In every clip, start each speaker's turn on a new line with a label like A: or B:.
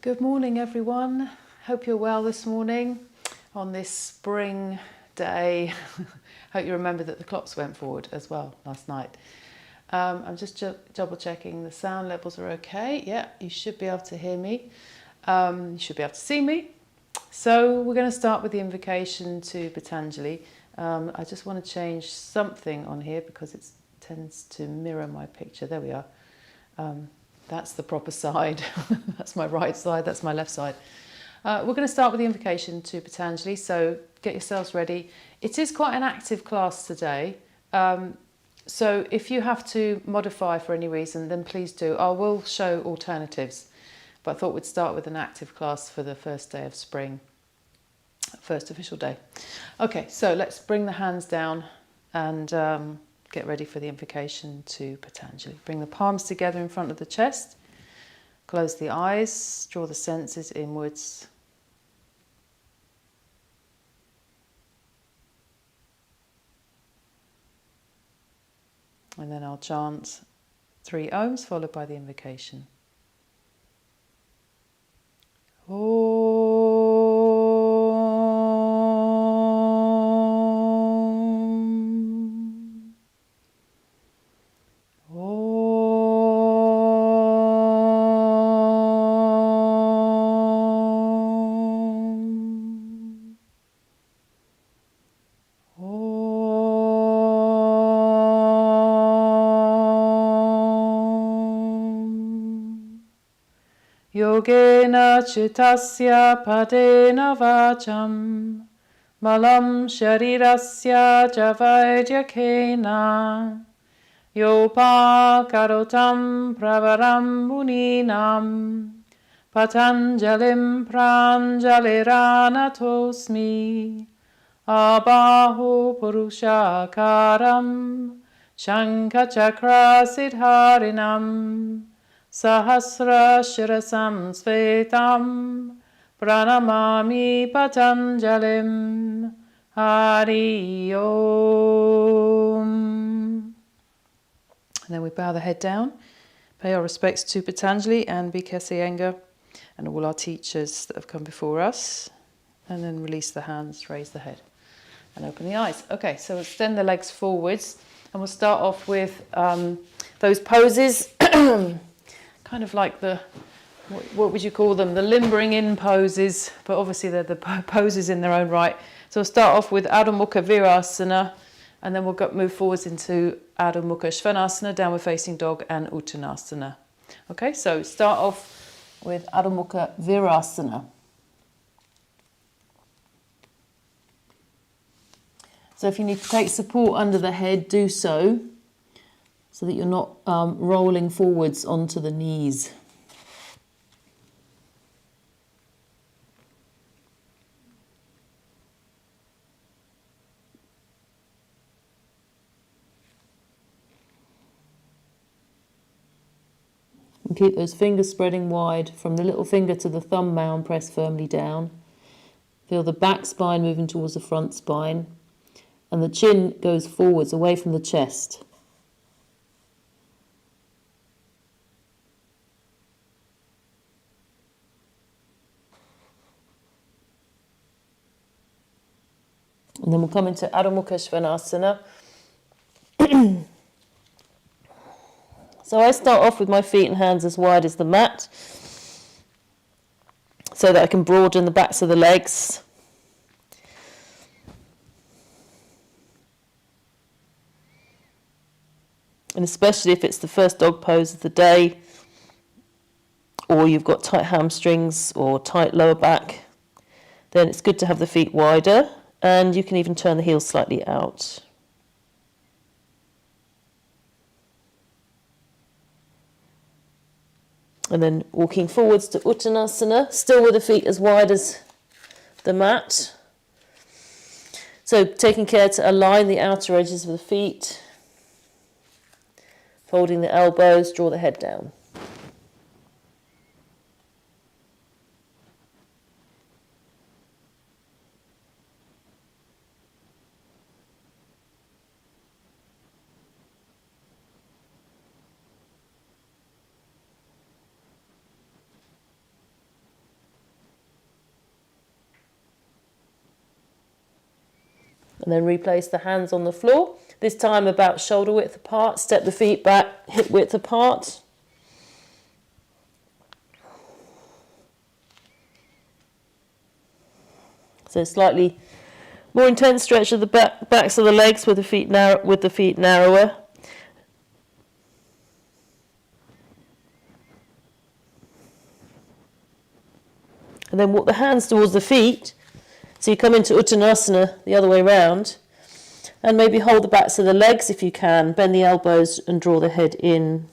A: Good morning, everyone. Hope you're well this morning on this spring day. Hope you remember that the clocks went forward as well last night. I'm just double checking the sound levels are okay. Yeah, you should be able to hear me. You should be able to see me. So we're going to start with the invocation to Patanjali. I just want to change something on here because it tends to mirror my picture. There we are. That's the proper side. That's my right side, that's my left side. We're going to start with the invocation to Patanjali, so get yourselves ready. It is quite an active class today, so if you have to modify for any reason, then please do. I will show alternatives, but I thought we'd start with an active class for the first day of spring, first official day. Okay, so let's bring the hands down and get ready for the invocation to Patanjali. Bring the palms together in front of the chest. Close the eyes. Draw the senses inwards. And then I'll chant 3 Oms followed by the invocation. Om. Yogena chitasya padena vacham malam sharirasya javaidyakena yopa karotam pravaram muninam patanjalim pranjaliranatosmi abahu purushakaram shankachakra siddharinam Sahasra shirasam svetam pranamami patanjalim Hari Om. And then we bow the head down, pay our respects to Patanjali and BKS Iyengar and all our teachers that have come before us, and then release the hands, raise the head and open the eyes. Okay, so extend the legs forwards and we'll start off with those poses kind of like the, what would you call them? The limbering in poses, but obviously they're the poses in their own right. So we'll start off with Adho Mukha Virasana, and then we'll move forwards into Adho Mukha Svanasana, downward facing dog, and Uttanasana. Okay, so start off with Adho Mukha Virasana. So if you need to take support under the head, do so that you're not rolling forwards onto the knees. And keep those fingers spreading wide from the little finger to the thumb mound, press firmly down. Feel the back spine moving towards the front spine, and the chin goes forwards away from the chest. And then we'll come into Adho Mukha Svanasana. So I start off with my feet and hands as wide as the mat, so that I can broaden the backs of the legs. And especially if it's the first dog pose of the day, or you've got tight hamstrings or tight lower back, then it's good to have the feet wider. And you can even turn the heels slightly out. And then walking forwards to Uttanasana, still with the feet as wide as the mat. So taking care to align the outer edges of the feet. Folding the elbows, draw the head down.
B: And then replace the hands on the floor. This time about shoulder width apart. Step the feet back, hip width apart. So slightly more intense stretch of the backs of the legs with the feet narrower. And then walk the hands towards the feet. So you come into Uttanasana the other way round. And maybe hold the backs of the legs if you can. Bend the elbows and draw the head in.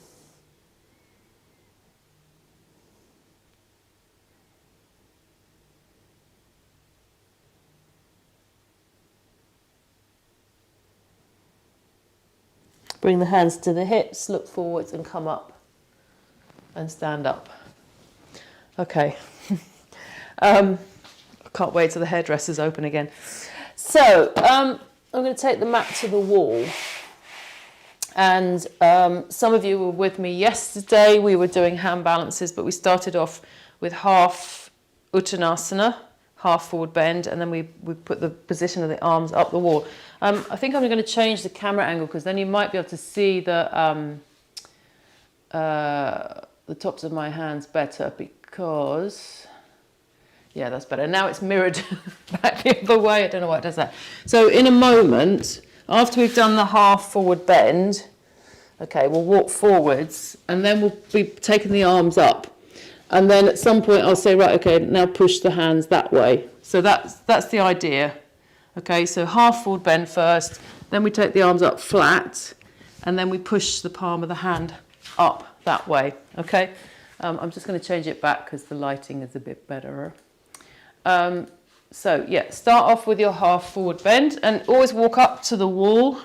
B: Bring the hands to the hips, look forwards and come up and stand up. Okay. I can't wait till the hairdresser's open again. So, I'm going to take the mat to the wall. And some of you were with me yesterday. We were doing hand balances, but we started off with half Uttanasana, half forward bend, and then we put the position of the arms up the wall. I think I'm going to change the camera angle because then you might be able to see the tops of my hands better because... Yeah, that's better. Now it's mirrored back the other way. I don't know why it does that. So in a moment, after we've done the half forward bend, okay, we'll walk forwards and then we'll be taking the arms up. And then at some point I'll say, right, okay, now push the hands that way. So that's the idea. Okay, so half forward bend first, then we take the arms up flat, and then we push the palm of the hand up that way. Okay, I'm just going to change it back because the lighting is a bit better. So yeah, start off with your half forward bend and always walk up to the wall.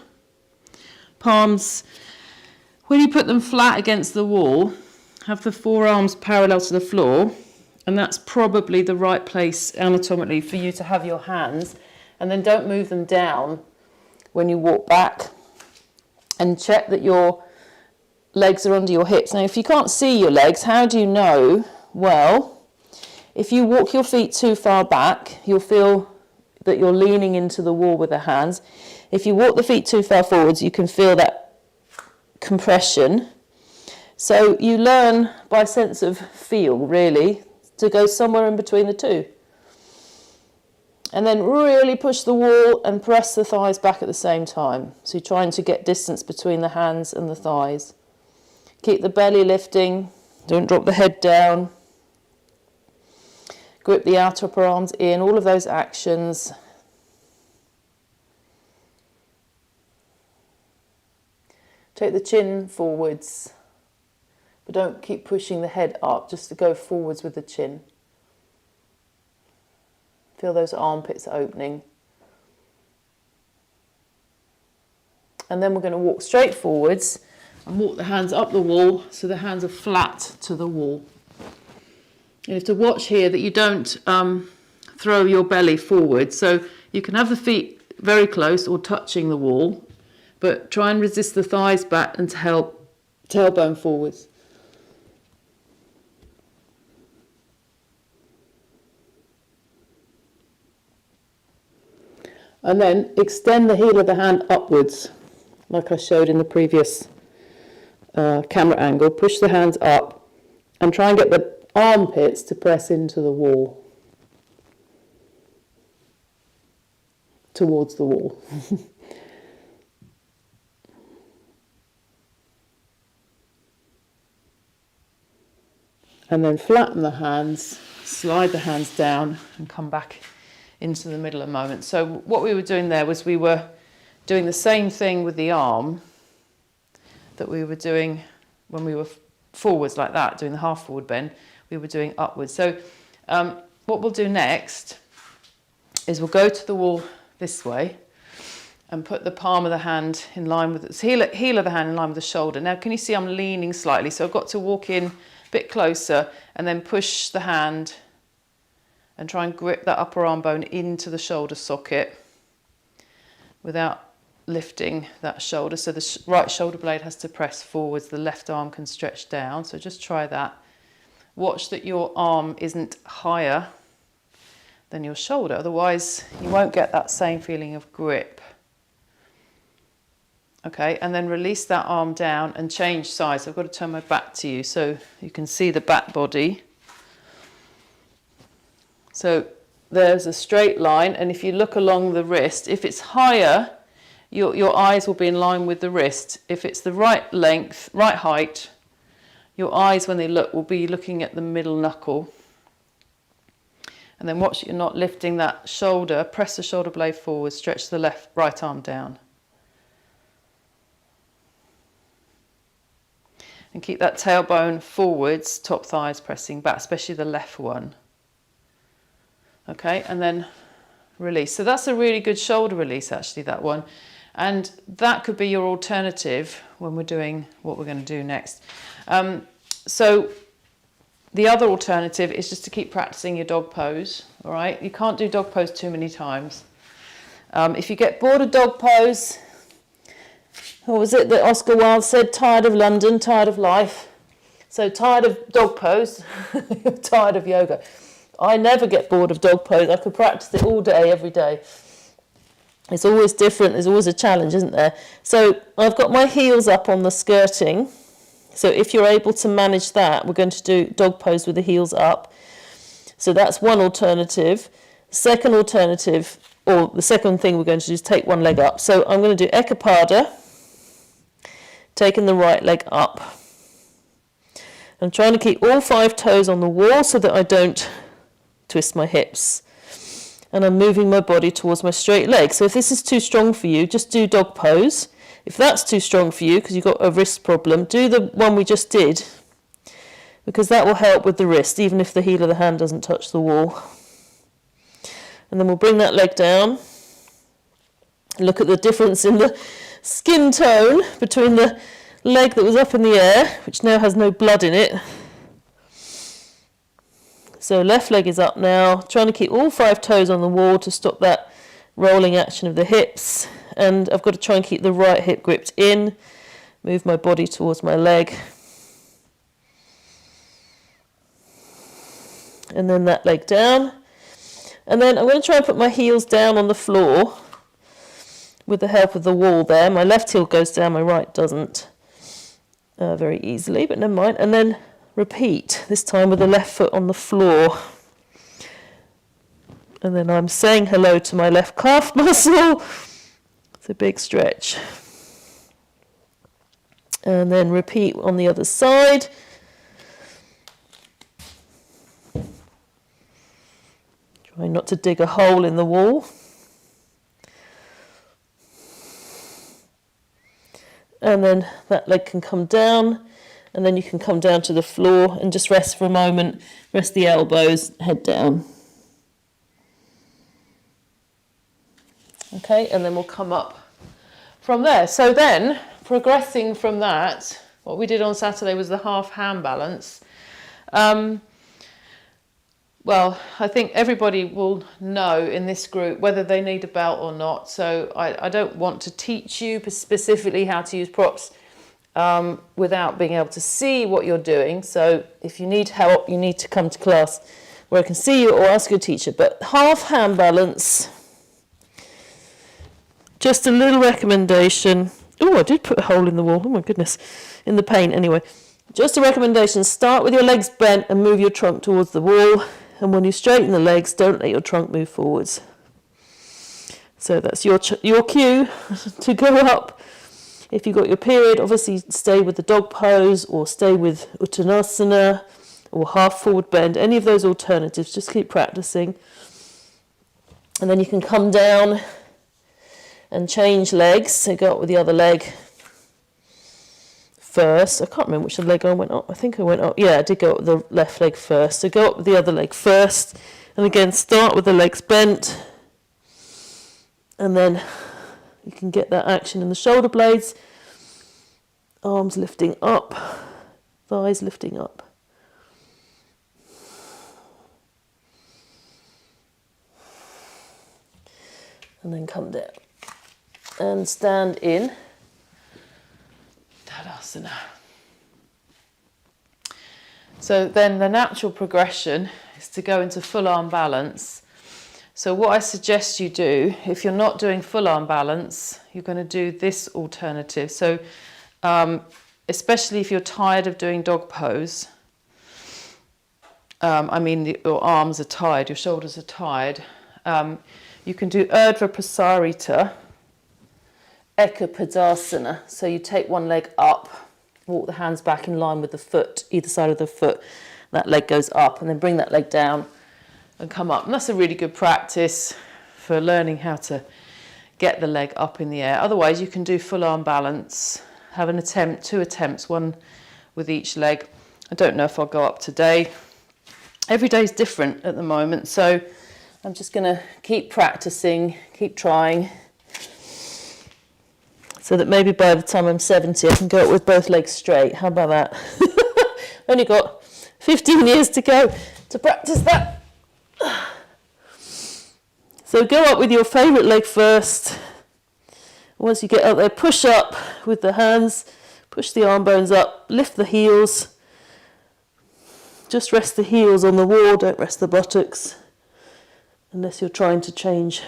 B: Palms, when you put them flat against the wall, have the forearms parallel to the floor, and that's probably the right place anatomically for you to have your hands. And then don't move them down when you walk back, and check that your legs are under your hips. Now if you can't see your legs, how do you know? Well, if you walk your feet too far back, you'll feel that you're leaning into the wall with the hands. If you walk the feet too far forwards, you can feel that compression. So you learn by sense of feel, really, to go somewhere in between the two. And then really push the wall and press the thighs back at the same time. So you're trying to get distance between the hands and the thighs. Keep the belly lifting, don't drop the head down. Grip the outer upper arms in, all of those actions. Take the chin forwards, but don't keep pushing the head up, just to go forwards with the chin. Feel those armpits opening. And then we're going to walk straight forwards and walk the hands up the wall so the hands are flat to the wall. You have to watch here that you don't throw your belly forward. So you can have the feet very close or touching the wall, but try and resist the thighs back and tailbone forwards. And then extend the heel of the hand upwards, like I showed in the previous camera angle. Push the hands up and try and get the armpits to press into the wall, towards the wall. And then flatten the hands, slide the hands down and come back into the middle a moment. So what we were doing there was we were doing the same thing with the arm that we were doing when we were forwards like that, doing the half forward bend. We were doing upwards. So what we'll do next is we'll go to the wall this way and put the palm of the hand in line with the heel of the hand in line with the shoulder. Now can you see I'm leaning slightly, so I've got to walk in a bit closer and then push the hand and try and grip that upper arm bone into the shoulder socket without lifting that shoulder. So the right shoulder blade has to press forwards, the left arm can stretch down. So just try that. Watch that your arm isn't higher
A: than your shoulder. Otherwise, you won't get that same feeling of grip. Okay, and then release that arm down and change sides. I've got to turn my back to you so you can see the back body. So there's a straight line, and if you look along the wrist, if it's higher, your eyes will be in line with the wrist. If it's the right length, right height, your eyes, when they look, will be looking at the middle knuckle. And then watch you're not lifting that shoulder. Press the shoulder blade forward, stretch the right arm down. And keep that tailbone forwards, top thighs pressing back, especially the left one. Okay, and then release. So that's a really good shoulder release, actually, that one. And that could be your alternative when we're doing what we're going to do next. So the other alternative is just to keep practicing your dog pose, all right? You can't do dog pose too many times. If you get bored of dog pose, what was it that Oscar Wilde said? Tired of London, tired of life. So tired of dog pose, tired of yoga. I never get bored of dog pose. I could practice it all day, every day. It's always different. There's always a challenge, isn't there? So I've got my heels up on the skirting. So if you're able to manage that, we're going to do dog pose with the heels up. So that's one alternative. Second alternative, or the second thing we're going to do is take one leg up. So I'm going to do Ekapada, taking the right leg up. I'm trying to keep all 5 toes on the wall so that I don't twist my hips. And I'm moving my body towards my straight leg. So if this is too strong for you, just do dog pose. If that's too strong for you because you've got a wrist problem, do the one we just did, because that will help with the wrist, even if the heel of the hand doesn't touch the wall. And then we'll bring that leg down. Look at the difference in the skin tone between the leg that was up in the air, which now has no blood in it. So left leg is up now, trying to keep all 5 toes on the wall to stop that rolling action of the hips. And I've got to try and keep the right hip gripped in, move my body towards my leg. And then that leg down. And then I'm going to try and put my heels down on the floor with the help of the wall there. My left heel goes down, my right doesn't very easily, but never mind. And then repeat, this time with the left foot on the floor. And then I'm saying hello to my left calf muscle. It's a big stretch. And then repeat on the other side. Try not to dig a hole in the wall. And then that leg can come down, and then you can come down to the floor and just rest for a moment, rest the elbows, head down. Okay, and then we'll come up from there. So then, progressing from that, what we did on Saturday was the half hand balance. Well, I think everybody will know in this group whether they need a belt or not. So I don't want to teach you specifically how to use props without being able to see what you're doing. So if you need help, you need to come to class where I can see you or ask your teacher. But half hand balance, just a little recommendation. Oh, I did put a hole in the wall. Oh my goodness, in the paint anyway. Just a recommendation, start with your legs bent and move your trunk towards the wall. And when you straighten the legs, don't let your trunk move forwards. So that's your cue to go up. If you've got your period, obviously stay with the dog pose or stay with uttanasana or half forward bend, any of those alternatives, just keep practicing. And then you can come down and change legs. So go up with the other leg first. I can't remember which leg I went up. I think I went up. Yeah, I did go up with the left leg first. So go up with the other leg first. And again, start with the legs bent. And then you can get that action in the shoulder blades. Arms lifting up. Thighs lifting up. And then come down. And stand in tadasana. So then the natural progression is to go into full arm balance.
B: So what I suggest you do, if you're not doing full arm balance, you're going to do this alternative. So especially if you're tired of doing dog pose, your arms are tired, your shoulders are tired, you can do Urdhva Prasarita, Eka Tadasana. So you take one leg up, walk the hands back in line with the foot, either side of the foot. That leg goes up, and then bring that leg down and come up. And that's a really good practice for learning how to get the leg up in the air. Otherwise, you can do full arm balance. Have an attempt, 2 attempts, one with each leg. I don't know if I'll go up today. Every day is different at the moment, so I'm just going to keep practicing, keep trying, so that maybe by the time I'm 70 I can go up with both legs straight. How about that? Only got 15 years to go to practice that. So go up with your favourite leg first. Once you get up there, push up with the hands, push the arm bones up, lift the heels. Just rest the heels on the wall, don't rest the buttocks, unless you're trying to change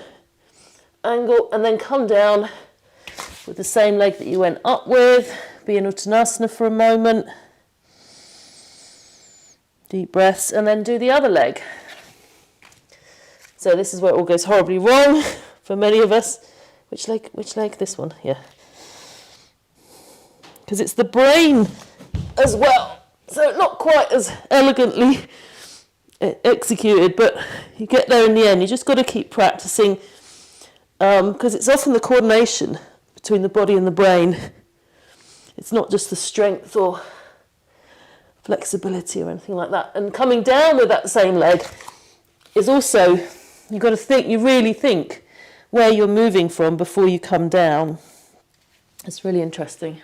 B: angle. And then come down with the same leg that you went up with. Be in Uttanasana for a moment. Deep breaths, and then do the other leg. So this is where it all goes horribly wrong for many of us. Which leg? Which leg? This one, yeah. Because it's the brain as well. So not quite as elegantly executed, but you get there in the end. You just got to keep practicing, because it's often the coordination between the body and the brain. It's not just the strength or flexibility or anything like that. And coming down with that same leg is also, you've got to think, you really think where you're moving from before you come down. It's really interesting.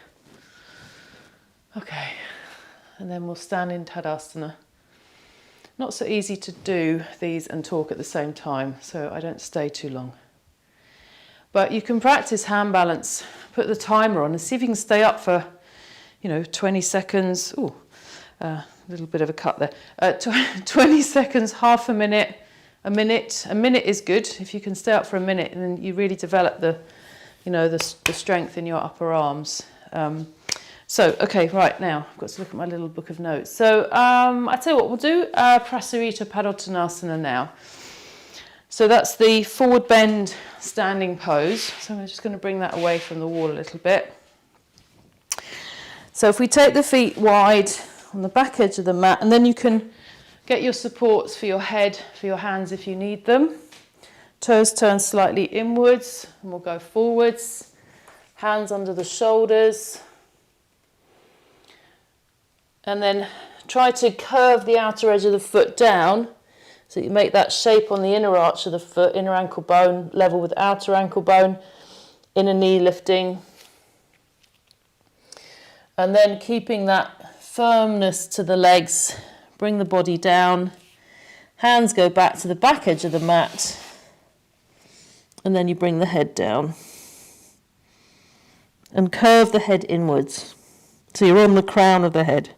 B: Okay. And then we'll stand in Tadasana. Not so easy to do these and talk at the same time, so I don't stay too long. But you can practice hand balance, put the timer on and see if you can stay up for, 20 seconds. Ooh, a little bit of a cut there. 20 seconds, half a minute, a minute. A minute is good if you can stay up for a minute, and then you really develop the strength in your upper arms. Okay, right now, I've got to look at my little book of notes. So I tell you what, we'll do Prasarita Padottanasana now. So that's the forward bend standing pose. So I'm just going to bring that away from the wall a little bit. So if we take the feet wide on the back edge of the mat, and then you can get your supports for your head, for your hands if you need them. Toes turn slightly inwards, and we'll go forwards. Hands under the shoulders. And then try to curve the outer edge of the foot down, so you make that shape on the inner arch of the foot, inner ankle bone, level with outer ankle bone, inner knee lifting. And then keeping that firmness to the legs, bring the body down. Hands go back to the back edge of the mat, and then you bring the head down. And curve the head inwards, so you're on the crown of the head.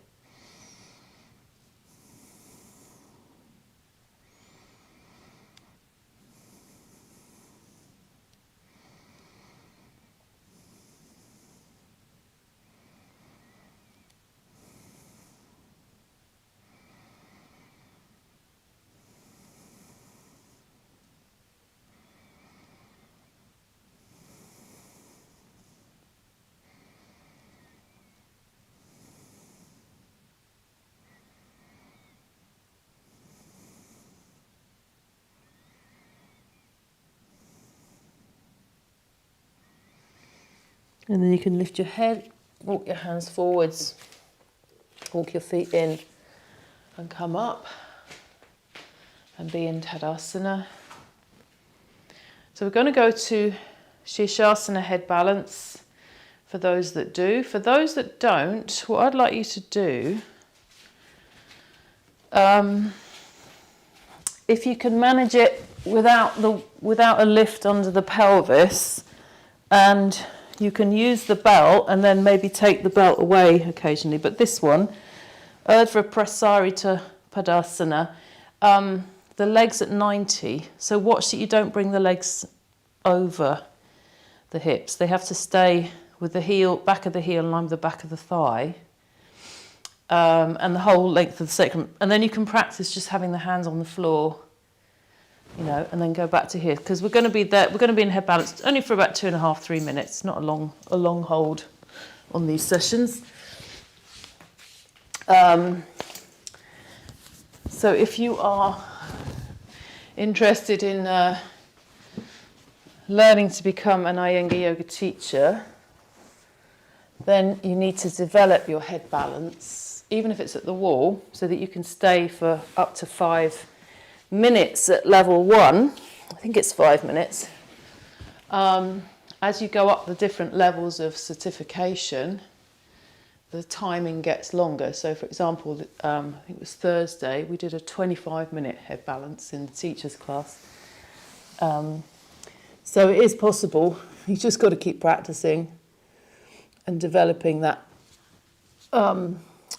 B: And then you can lift your head, walk your hands forwards, walk your feet in and come up and be in Tadasana. So we're going to go to Shirshasana head balance for those that do. For those that don't, what I'd like you to do, if you can manage it without a lift under the pelvis, and you can use the belt and then maybe take the belt away occasionally. But this one, Urdhva Prasarita Padasana, the legs at 90. So watch that you don't bring the legs over the hips. They have to stay with the heel, back of the heel in line with the back of the thigh, and the whole length of the sacrum. And then you can practice just having the hands on the floor, you know, and then go back to here, because we're going to be there. We're going to be in head balance only for about 2.5, 3 minutes. Not a long hold on these sessions. So if you are interested in learning to become an Iyengar Yoga teacher, then you need to develop your head balance, even if it's at the wall, so that you can stay for up to 5 minutes at level 1. I think it's 5 minutes. As you go up the different levels of certification, the timing gets longer. So for example, I think it was Thursday, we did a 25-minute head balance in the teacher's class. So it is possible. You just got to keep practicing and developing that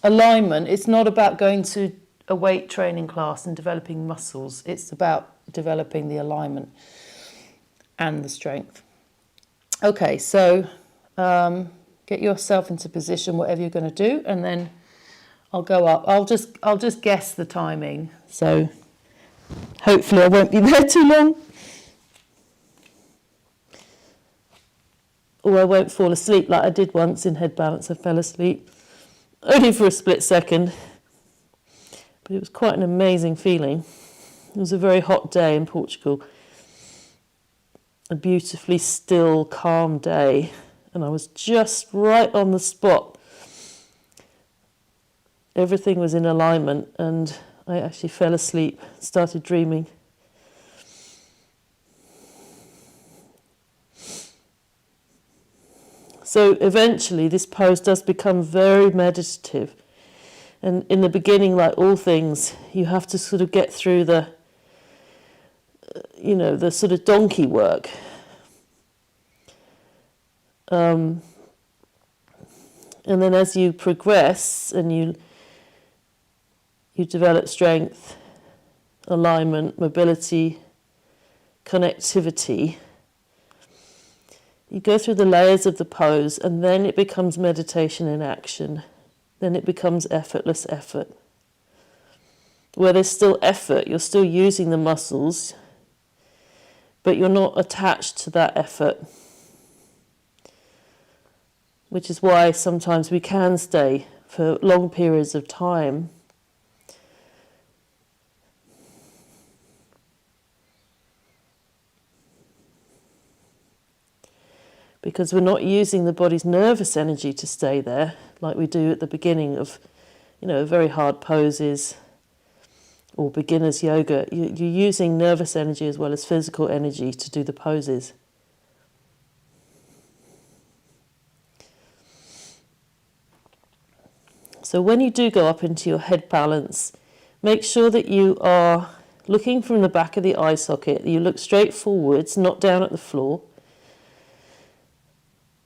B: alignment. It's not about going to a weight training class and developing muscles. It's about developing the alignment and the strength. Okay, so get yourself into position, whatever you're going to do, and then I'll go up. I'll just guess the timing. So hopefully I won't be there too long. Or I won't fall asleep like I did once in head balance. I fell asleep only for a split second. But it was quite an amazing feeling. It was a very hot day in Portugal. A beautifully still, calm day. And I was just right on the spot. Everything was in alignment, and I actually fell asleep, started dreaming. So eventually this pose does become very meditative. And in the beginning, like all things, you have to sort of get through the, the sort of donkey work. And then as you progress and you develop strength, alignment, mobility, connectivity, you go through the layers of the pose, and then it becomes meditation in action. Then it becomes effortless effort. Where there's still effort, you're still using the muscles, but you're not attached to that effort. Which is why sometimes we can stay for long periods of time. Because we're not using the body's nervous energy to stay there, like we do at the beginning of, very hard poses or beginner's yoga. You're using nervous energy as well as physical energy to do the poses. So when you do go up into your head balance, make sure that you are looking from the back of the eye socket. You look straight forwards, not down at the floor.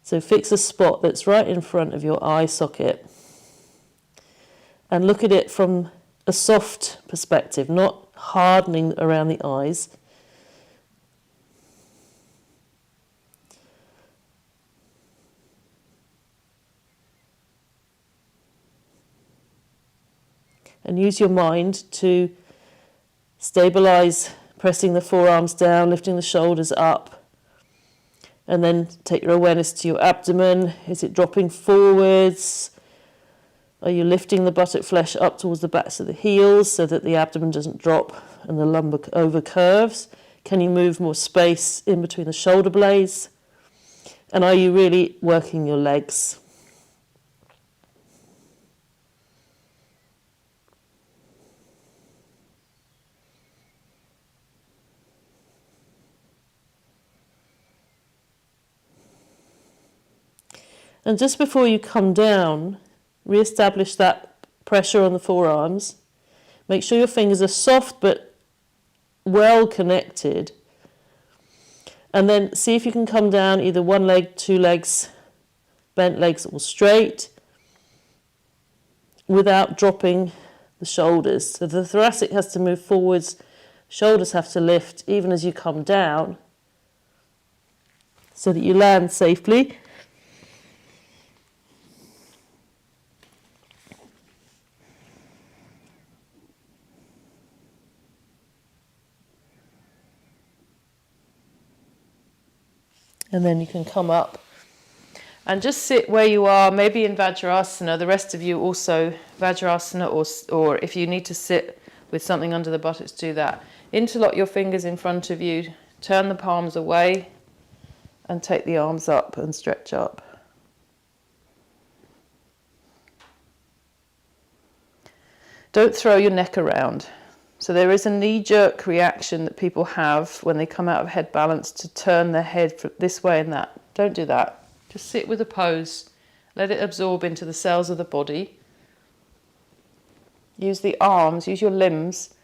B: So fix a spot that's right in front of your eye socket and look at it from a soft perspective, not hardening around the eyes. And use your mind to stabilize, pressing the forearms down, lifting the shoulders up. And then take your awareness to your abdomen. Is it dropping forwards? Are you lifting the buttock flesh up towards the backs of the heels so that the abdomen doesn't drop and the lumbar over curves? Can you move more space in between the shoulder blades? And are you really working your legs? And just before you come down, re-establish that pressure on the forearms. Make sure your fingers are soft but well connected. And then see if you can come down either one leg, two legs, bent legs or straight without dropping the shoulders. So the thoracic has to move forwards, Shoulders have to lift even as you come down so that you land safely. And then you can come up and just sit where you are, maybe in Vajrasana. The rest of you also Vajrasana, or if you need to sit with something under the buttocks, do that. Interlock your fingers in front of you, turn the palms away, and take the arms up and stretch up. Don't throw your neck around. So there is a knee-jerk reaction that people have when they come out of head balance to turn their head this way and that. Don't do that. Just sit with a pose. Let it absorb into the cells of the body. Use the arms, use your limbs.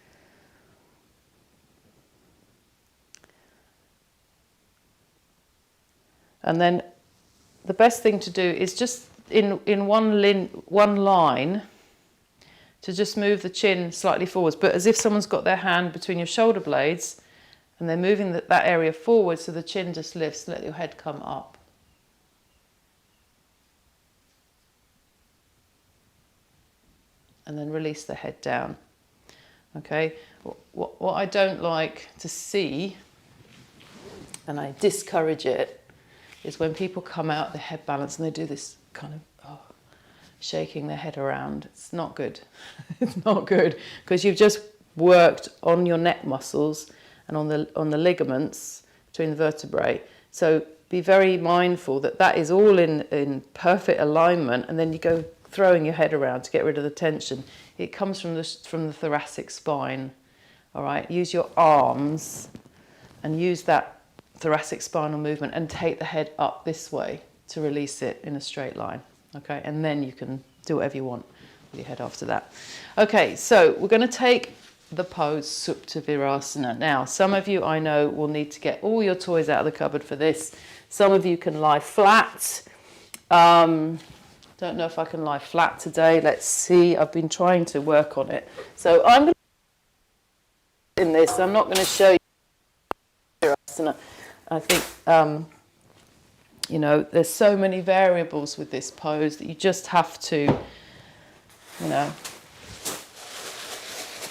B: And then the best thing to do is just in one line to just move the chin slightly forwards, but as if someone's got their hand between your shoulder blades and they're moving that area forward so the chin just lifts. Let your head come up. And then release the head down. Okay, what I don't like to see, and I discourage it, is when people come out of the head balance and they do this kind of shaking their head around. It's not good. It's not good because you've just worked on your neck muscles and on the ligaments between the vertebrae. So be very mindful that that is all in perfect alignment, and then you go throwing your head around to get rid of the tension. It comes from the thoracic spine. All right, use your arms and use that thoracic spinal movement and take the head up this way to release it in a straight line. Okay, and then you can do whatever you want with your head after that. Okay, so we're going to take the pose Supta Virasana. Now, some of you I know will need to get all your toys out of the cupboard for this. Some of you can lie flat. Don't know if I can lie flat today. Let's see. I've been trying to work on it. So I'm going to in this. I'm not going to show you Virasana. I think you know, there's so many variables with this pose that you just have to, you know,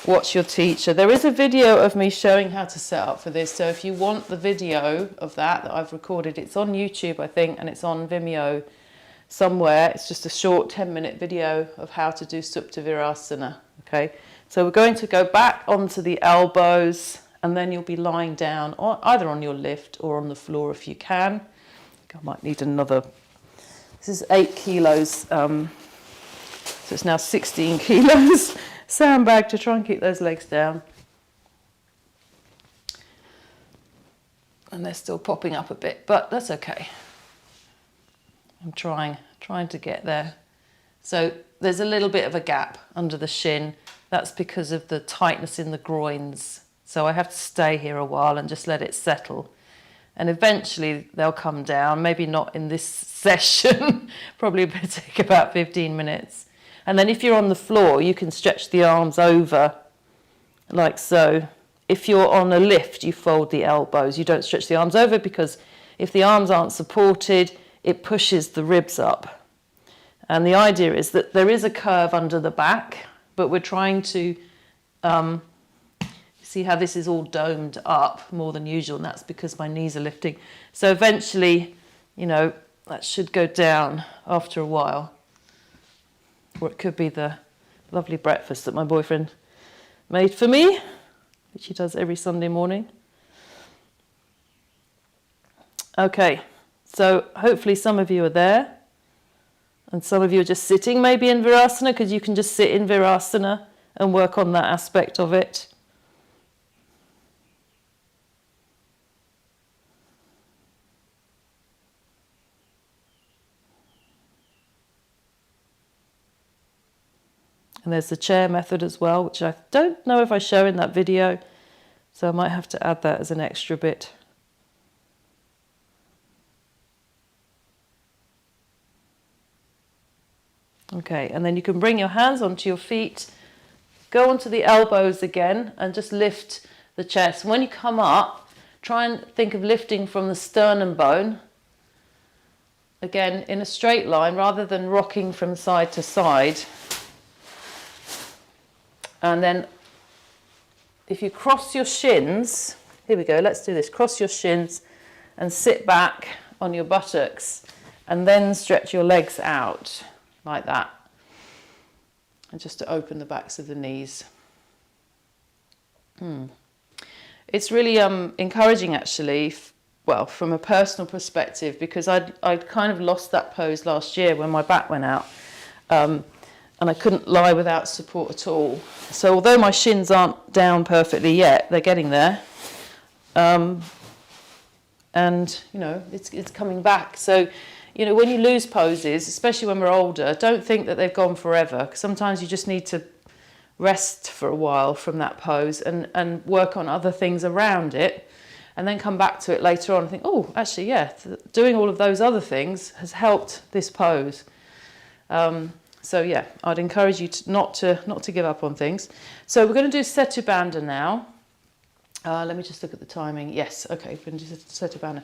B: watch your teacher. There is a video of me showing how to set up for this. So if you want the video of that I've recorded, it's on YouTube, I think, and it's on Vimeo somewhere. It's just a short 10-minute video of how to do Supta Virasana. Okay, so we're going to go back onto the elbows, and then you'll be lying down either on your lift or on the floor if you can. I might need another. This is 8 kilos, so it's now 16 kilos. Sandbag to try and keep those legs down. And they're still popping up a bit, but that's okay. I'm trying to get there. So there's a little bit of a gap under the shin. That's because of the tightness in the groins. So I have to stay here a while and just let it settle. And eventually they'll come down, maybe not in this session, probably it'll take about 15 minutes. And then if you're on the floor, you can stretch the arms over like so. If you're on a lift, you fold the elbows. You don't stretch the arms over because if the arms aren't supported, it pushes the ribs up. And the idea is that there is a curve under the back, but we're trying to see how this is all domed up more than usual, and that's because my knees are lifting. So eventually, you know, that should go down after a while. Or it could be the lovely breakfast that my boyfriend made for me, which he does every Sunday morning. Okay, so hopefully some of you are there, and some of you are just sitting maybe in Virasana, because you can just sit in Virasana and work on that aspect of it. And there's the chair method as well, which I don't know if I show in that video, so I might have to add that as an extra bit. Okay, and then you can bring your hands onto your feet, go onto the elbows again, and just lift the chest. When you come up, try and think of lifting from the sternum bone. Again, in a straight line rather than rocking from side to side. And then if you cross your shins, here we go, let's do this. Cross your shins and sit back on your buttocks and then stretch your legs out like that. And just to open the backs of the knees. It's really encouraging actually, well, from a personal perspective, because I'd kind of lost that pose last year when my back went out. And I couldn't lie without support at all. So although my shins aren't down perfectly yet, they're getting there. And, you know, it's coming back. So, you know, when you lose poses, especially when we're older, don't think that they've gone forever. 'Cause sometimes you just need to rest for a while from that pose and work on other things around it. And then come back to it later on and think, oh, actually, yeah, doing all of those other things has helped this pose. So yeah, I'd encourage you not to give up on things. So we're going to do Setu Bandha now. Let me just look at the timing. Yes, okay, we're going to do Setu Bandha.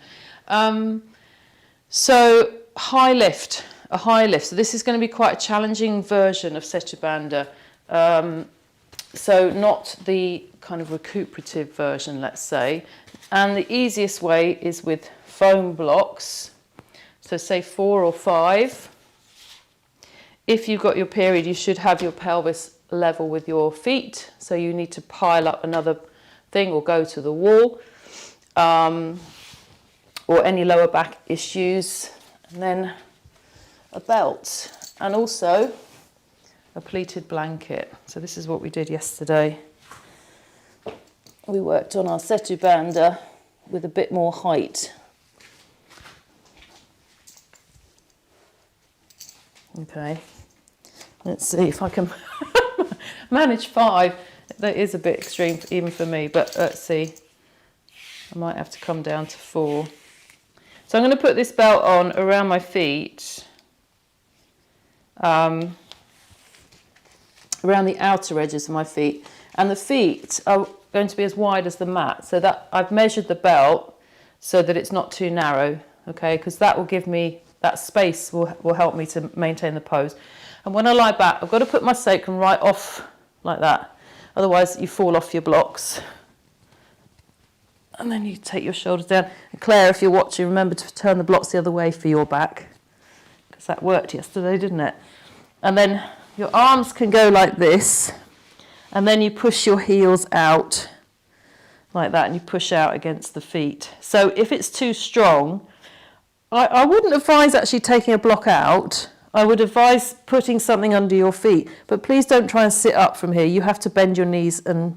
B: So high lift, a high lift. So this is going to be quite a challenging version of Setu Bandha. So not the kind of recuperative version, let's say. And the easiest way is with foam blocks. So say 4 or 5. If you've got your period, you should have your pelvis level with your feet. So you need to pile up another thing or go to the wall. Or any lower back issues. And then a belt. And also a pleated blanket. So this is what we did yesterday. We worked on our Setu Bandha with a bit more height. Okay. Let's see if I can manage 5. That is a bit extreme even for me, but let's see. I might have to come down to 4. So I'm going to put this belt on around my feet, around the outer edges of my feet. And the feet are going to be as wide as the mat. So that I've measured the belt so that it's not too narrow, okay? Because that will give me, that space will help me to maintain the pose. And when I lie back, I've got to put my sacrum right off like that. Otherwise, you fall off your blocks. And then you take your shoulders down. And Claire, if you're watching, remember to turn the blocks the other way for your back. Because that worked yesterday, didn't it? And then your arms can go like this. And then you push your heels out like that. And you push out against the feet. So if it's too strong, I wouldn't advise actually taking a block out. I would advise putting something under your feet, but please don't try and sit up from here. You have to bend your knees and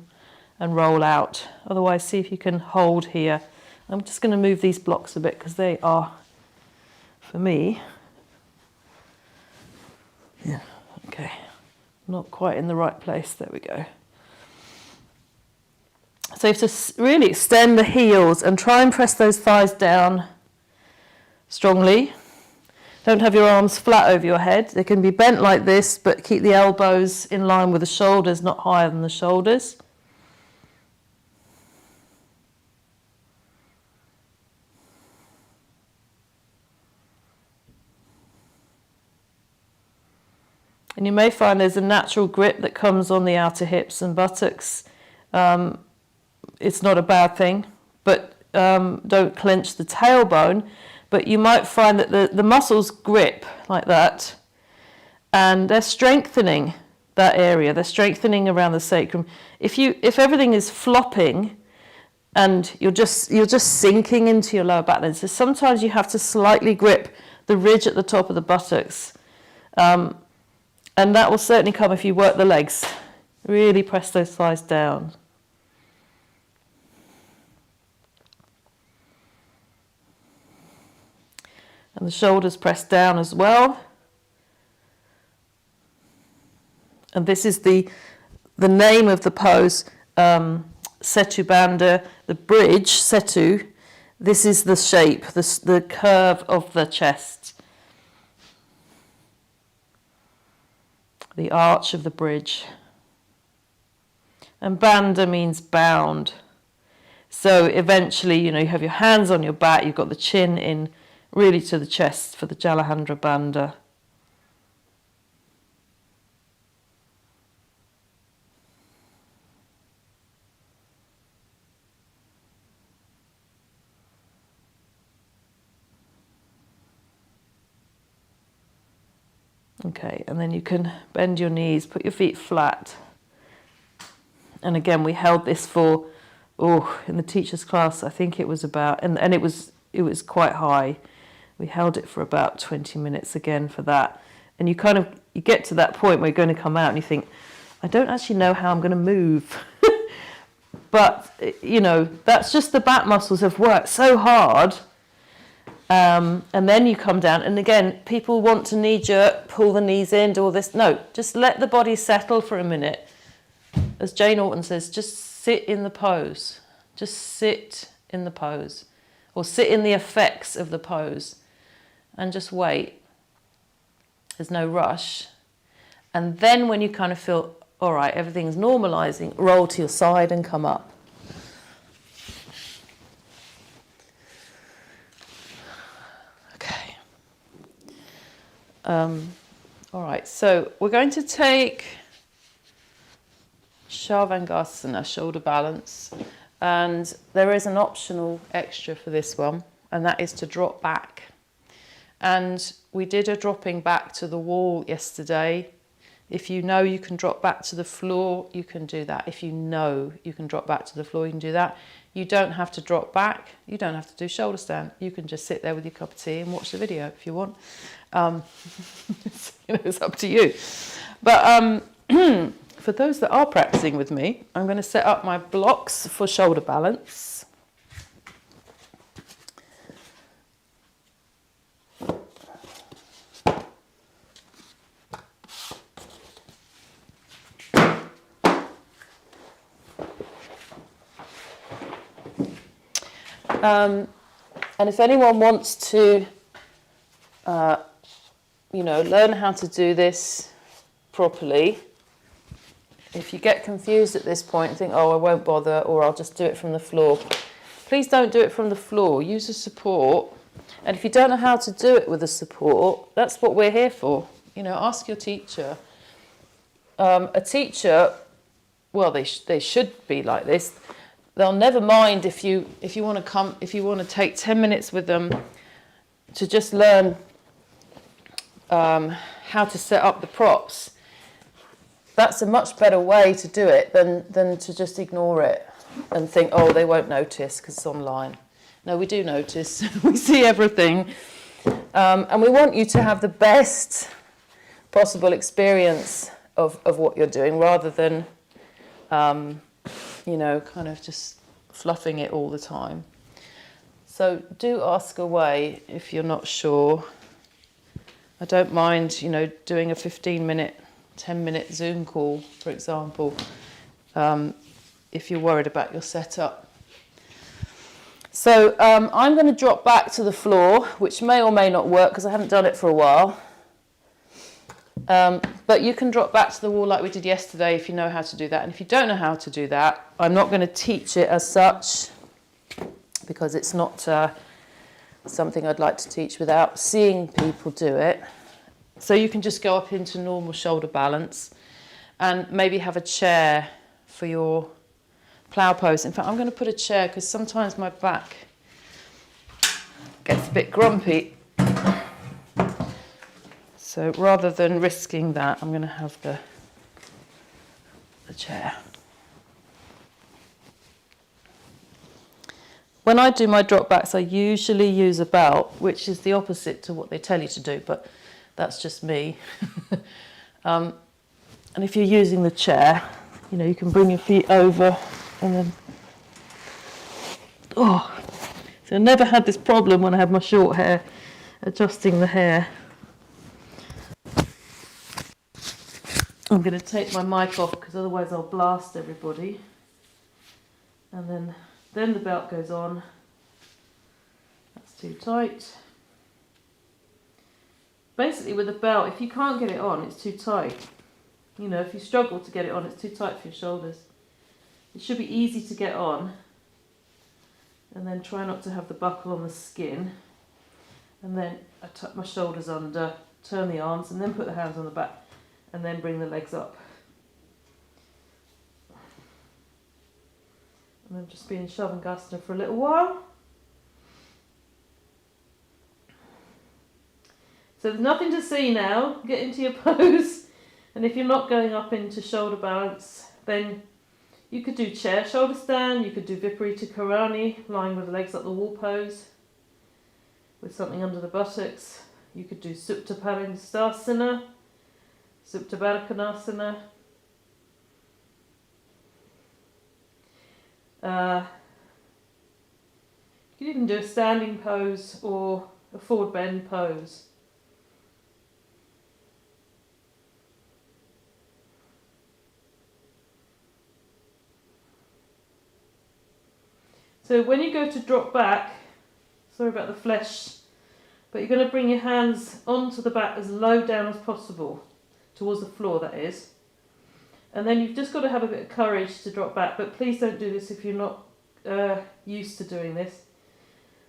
B: roll out. Otherwise, see if you can hold here. I'm just going to move these blocks a bit because they are, for me, yeah, okay, not quite in the right place. There we go. So you have to really extend the heels and try and press those thighs down strongly. Don't have your arms flat over your head. They can be bent like this, but keep the elbows in line with the shoulders, not higher than the shoulders. And you may find there's a natural grip that comes on the outer hips and buttocks. It's not a bad thing, but don't clench the tailbone. But you might find that the muscles grip like that, and they're strengthening that area. They're strengthening around the sacrum. If everything is flopping, and you're just sinking into your lower back, then so sometimes you have to slightly grip the ridge at the top of the buttocks, and that will certainly come if you work the legs. Really press those thighs down. And the shoulders press down as well. And this is the name of the pose, Setu Bandha, the bridge, Setu. This is the shape, the curve of the chest. The arch of the bridge. And Bandha means bound. So eventually, you know, you have your hands on your back, you've got the chin in really to the chest for the Jalandhara Bandha. Okay, and then you can bend your knees, put your feet flat. And again, we held this for, in the teacher's class, I think it was about, and it was quite high. We held it for about 20 minutes again for that. And you get to that point where you're going to come out and you think, I don't actually know how I'm going to move. But, you know, that's just the back muscles have worked so hard. And then you come down, and again, people want to knee jerk, pull the knees in, do all this. No, just let the body settle for a minute. As Jane Austen says, just sit in the pose. Just sit in the pose. Or sit in the effects of the pose. And just wait. There's no rush. And then when you kind of feel, all right, everything's normalising, roll to your side and come up. All right, so we're going to take Sharvangasana, shoulder balance, and there is an optional extra for this one, and that is to drop back. And we did a dropping back to the wall yesterday. If you know you can drop back to the floor, you can do that. If you know you can drop back to the floor, you can do that. You don't have to drop back. You don't have to do shoulder stand. You can just sit there with your cup of tea and watch the video if you want. It's up to you. But for those that are practicing with me, I'm going to set up my blocks for shoulder balance. And if anyone wants to learn how to do this properly, if you get confused at this point and think, oh, I won't bother, or I'll just do it from the floor, please don't do it from the floor. Use a support. And if you don't know how to do it with a support, that's what we're here for. You know, ask your teacher. A teacher, well, they should be like this. They'll never mind if you want to take 10 minutes with them to just learn how to set up the props. That's a much better way to do it than to just ignore it and think, oh, they won't notice because it's online. No, we do notice. We see everything. And we want you to have the best possible experience of what you're doing rather than, kind of just fluffing it all the time. So do ask away if you're not sure. I don't mind, doing a 15-minute, 10-minute Zoom call, for example, if you're worried about your setup. So I'm going to drop back to the floor, which may or may not work because I haven't done it for a while. But you can drop back to the wall like we did yesterday if you know how to do that. And if you don't know how to do that, I'm not going to teach it as such because it's not something I'd like to teach without seeing people do it. So you can just go up into normal shoulder balance and maybe have a chair for your plough pose. In fact, I'm going to put a chair because sometimes my back gets a bit grumpy. So rather than risking that, I'm going to have the chair. When I do my drop backs, I usually use a belt, which is the opposite to what they tell you to do, but that's just me. And if you're using the chair, you can bring your feet over and then... So I never had this problem when I had my short hair, adjusting the hair. I'm going to take my mic off because otherwise I'll blast everybody. And then the belt goes on. That's too tight. Basically with a belt, if you can't get it on, it's too tight. If you struggle to get it on, it's too tight for your shoulders. It should be easy to get on. And then try not to have the buckle on the skin. And then I tuck my shoulders under, turn the arms, and then put the hands on the back, and then bring the legs up. And I'm just being Shavasana for a little while. So there's nothing to see now. Get into your pose. And if you're not going up into shoulder balance, then you could do chair shoulder stand. You could do Viparita Karani, lying with the legs up the wall pose, with something under the buttocks. You could do Supta Padangusthasana, Supta Baddha Konasana. You could even do a standing pose or a forward bend pose. So when you go to drop back, sorry about the flesh, but you're going to bring your hands onto the back as low down as possible, towards the floor that is. And then you've just got to have a bit of courage to drop back, but please don't do this if you're not used to doing this.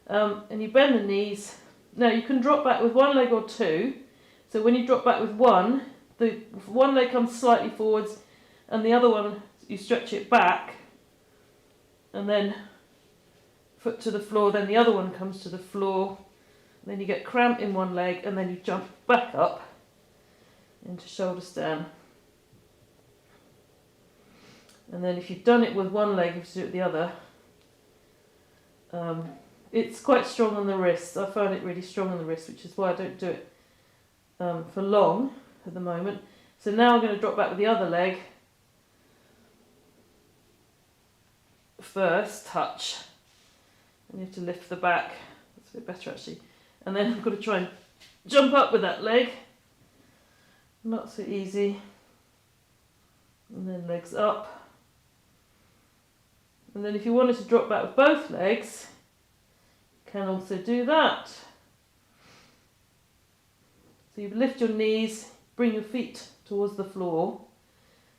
B: And you bend the knees. Now you can drop back with one leg or two. So when you drop back with one, the one leg comes slightly forwards and the other one, you stretch it back and then foot to the floor, then the other one comes to the floor, then you get cramp in one leg and then you jump back up into shoulder stand. And then if you've done it with one leg, you have to do it with the other. It's quite strong on the wrist. I find it really strong on the wrist, which is why I don't do it for long at the moment. So now I'm going to drop back with the other leg. First, touch. And you have to lift the back. That's a bit better actually. And then I've got to try and jump up with that leg. Not so easy. And then legs up. And then if you wanted to drop back with both legs, you can also do that. So you lift your knees, bring your feet towards the floor,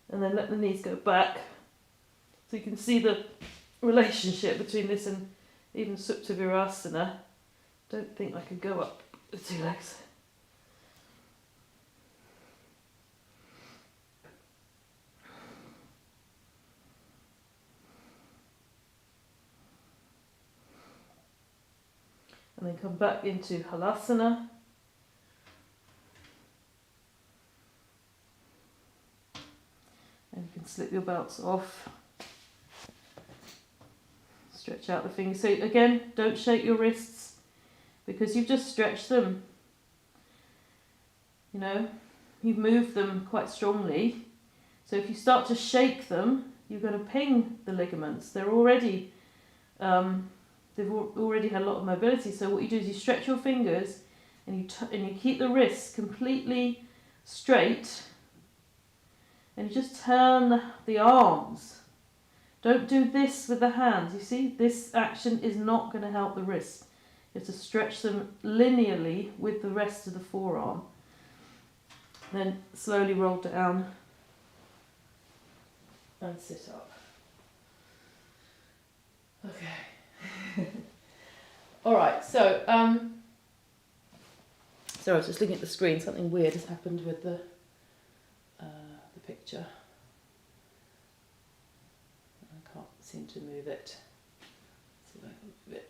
B: and then let the knees go back. So you can see the relationship between this and even Supta Virasana. Don't think I could go up with two legs. And then come back into Halasana. And you can slip your belts off. Stretch out the fingers. So again, don't shake your wrists because you've just stretched them. You know, you've moved them quite strongly. So if you start to shake them, you're going to ping the ligaments. They're already, they've already had a lot of mobility. So what you do is you stretch your fingers and you keep the wrists completely straight, and you just turn the arms. Don't do this with the hands. You see, this action is not going to help the wrists. You have to stretch them linearly with the rest of the forearm. Then slowly roll down and sit up. Okay. All right, so, sorry, I was just looking at the screen. Something weird has happened with the picture. Seem to move it.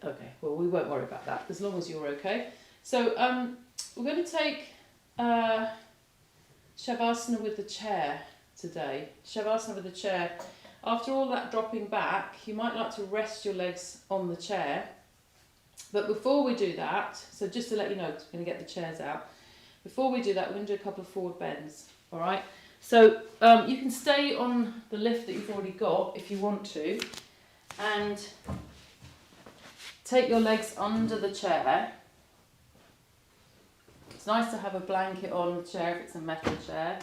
B: Okay, well, we won't worry about that as long as you're okay. So we're going to take Shavasana with the chair today. Shavasana with the chair. After all that dropping back, you might like to rest your legs on the chair. But before we do that, so just to let you know, we're going to get the chairs out. Before we do that, we're going to do a couple of forward bends. All right. So you can stay on the lift that you've already got if you want to, and take your legs under the chair. It's nice to have a blanket on the chair if it's a metal chair,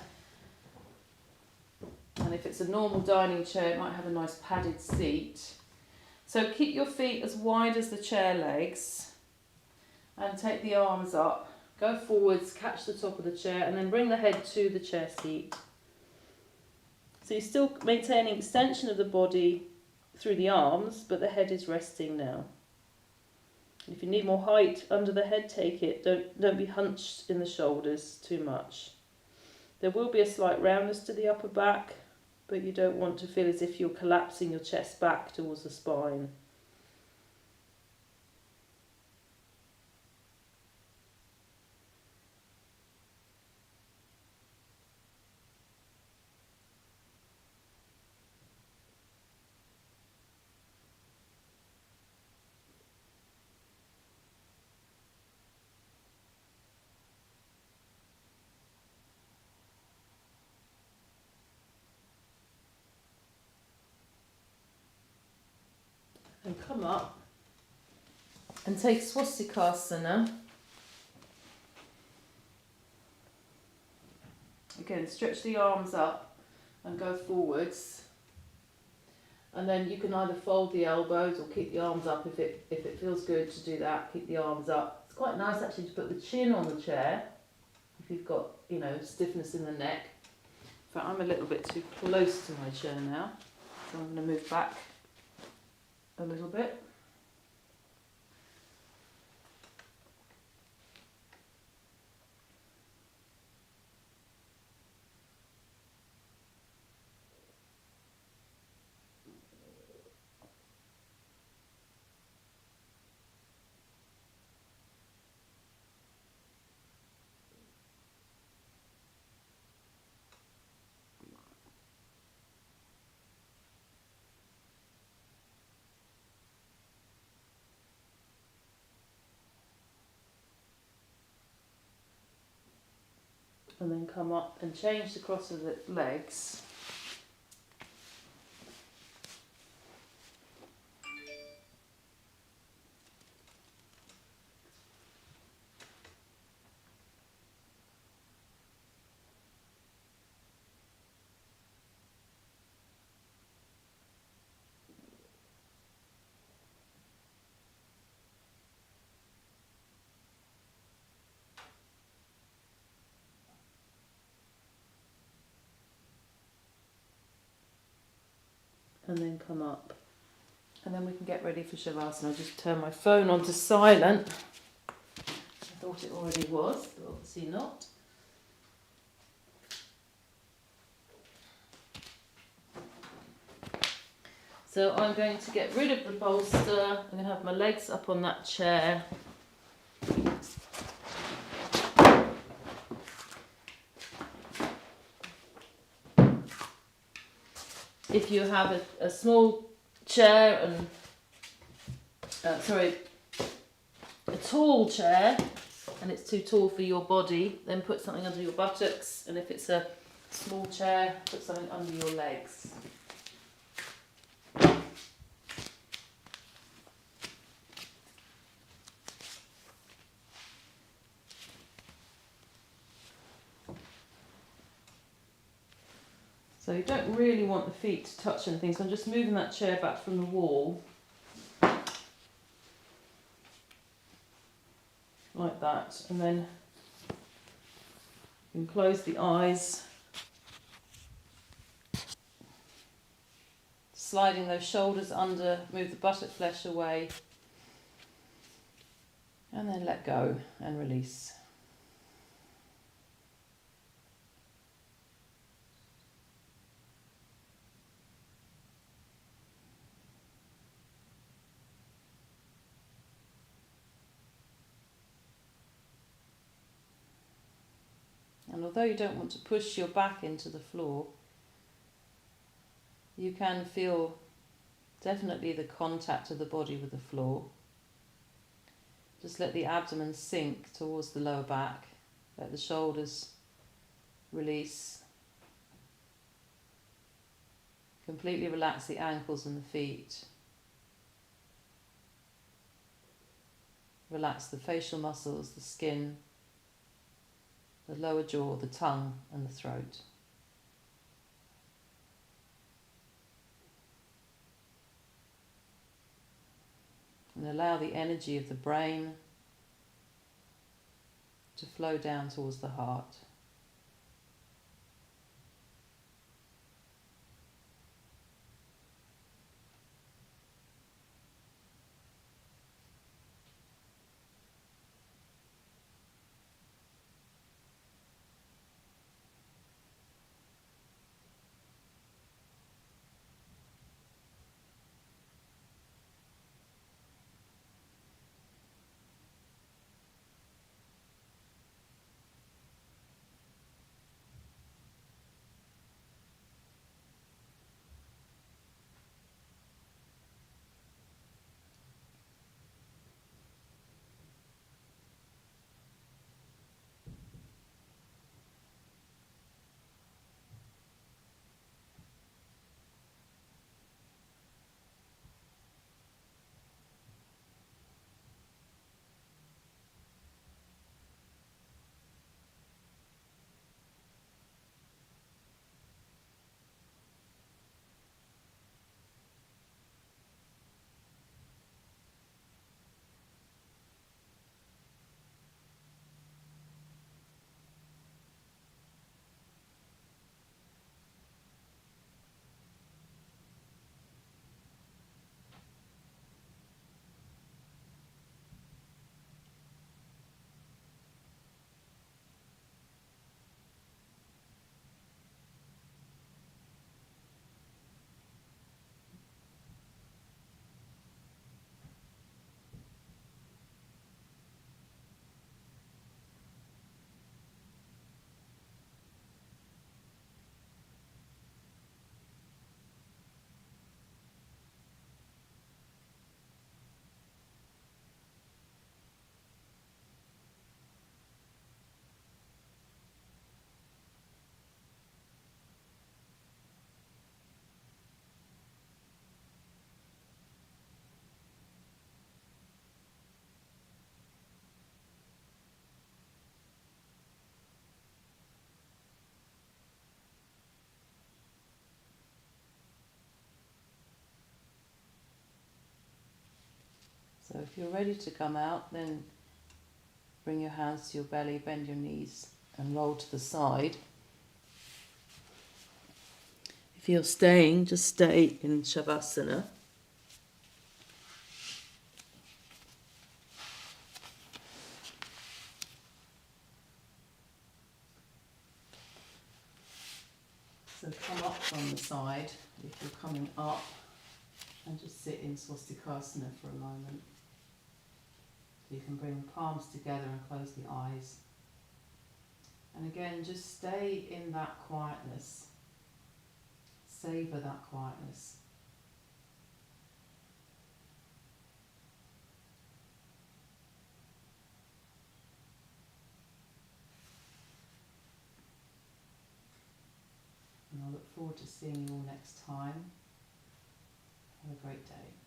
B: and if it's a normal dining chair it might have a nice padded seat. So keep your feet as wide as the chair legs and take the arms up. Go forwards, catch the top of the chair, and then bring the head to the chair seat. So you're still maintaining extension of the body through the arms, but the head is resting now. If you need more height under the head, take it. Don't be hunched in the shoulders too much. There will be a slight roundness to the upper back, but you don't want to feel as if you're collapsing your chest back towards the spine. And come up and take swastikasana. Again, stretch the arms up and go forwards. And then you can either fold the elbows or keep the arms up if it feels good to do that. Keep the arms up. It's quite nice actually to put the chin on the chair if you've got, stiffness in the neck. But I'm a little bit too close to my chair now, so I'm going to move back a little bit. And then come up and change the cross of the legs. And then come up. And then we can get ready for Shavasana. I'll just turn my phone on to silent. I thought it already was, but obviously not. So I'm going to get rid of the bolster. I'm going to have my legs up on that chair. If you have a small chair and, a tall chair and it's too tall for your body, then put something under your buttocks, and if it's a small chair, put something under your legs. So you don't really want the feet to touch anything, so I'm just moving that chair back from the wall. Like that. And then you can close the eyes. Sliding those shoulders under, move the buttock flesh away. And then let go and release. And although you don't want to push your back into the floor, you can feel definitely the contact of the body with the floor. Just let the abdomen sink towards the lower back. Let the shoulders release. Completely relax the ankles and the feet. Relax the facial muscles, the skin, the lower jaw, the tongue and the throat. And allow the energy of the brain to flow down towards the heart. if you're ready to come out, then bring your hands to your belly, bend your knees and roll to the side. If you're staying, just stay in Shavasana. So come up from the side if you're coming up and just sit in Swastikasana for a moment. So you can bring palms together and close the eyes. And again, just stay in that quietness. Savour that quietness. And I look forward to seeing you all next time. Have a great day.